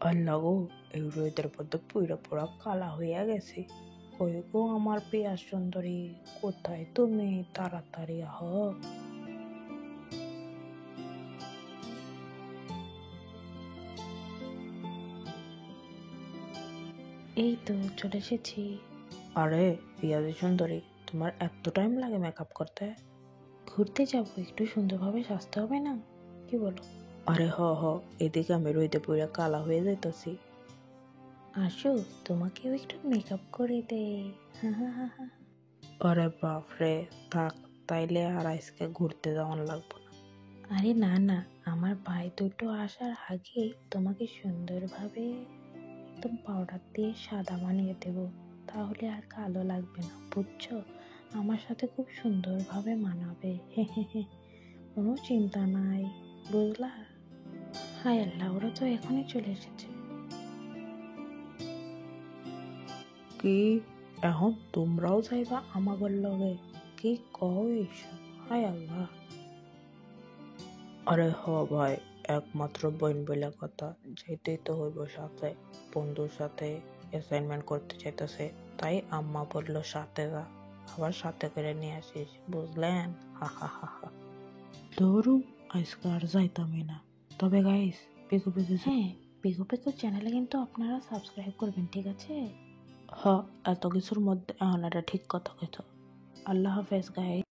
আল্লাহ গো, এই রোদের মধ্যে পুইরা পুরা কালা হইয়া গেছি। কই গো আমার পিয়া সুন্দরী, কোথায় তুমি? তাড়াতাড়ি আহ। এই তো চলে এসেছি। আরে পিয়া সুন্দরী, তোমার এত টাইম লাগে মেকআপ করতে? ঘুরতে যাব, একটু সুন্দরভাবে সাজতে হবে না? কি বলো? আরে হ, এদিকে আমি রইতে পুরা কালা হয়ে যাইতাছি। আসো, তোমাকেও একটু মেকআপ করে দে। হা হা হা হা। আরে বাপরে, থাক, তাইলে আর আজকে ঘুরতে যাওয়ান লাগবো না। আরে না না, আমার ভাই দুটো আসার আগেই তোমাকে সুন্দরভাবে একদম পাউডার দিয়ে সাদা বানিয়ে দেব, তাহলে আর কালো লাগবে না, বুঝছো? আমার সাথে খুব সুন্দরভাবে মানাবে। হে হে হে, কোনো চিন্তা নাই, বুঝলা? হায় আল্লাহ, ওরা তো এখনই চলে এসেছে। কি, এখন তোমরাও যাইবা আমাগর লগে? কি কও এইসব? হায় আল্লাহ। আরে হ ভাই, একমাত্র বোন বলে কথা, যাইতেই তো হইব সাথে। বন্ধুর সাথে অ্যাসাইনমেন্ট করতে চাইতেছে, তাই আম্মা বললো সাথে যা, আবার সাথে করে নিয়ে আসিস, বুঝলেন? হা হা হা হা। ধরু, আজকে আর যাইতামই না। তবে গাইস, পিকু পিকু হ্যাঁ, পিকু পিকু চ্যানেলে কিন্তু আপনারা সাবস্ক্রাইব করবেন, ঠিক আছে? হ, এত কিছুর মধ্যে এখন একটা ঠিক কথা কইতো। আল্লাহ হাফেজ গাইস।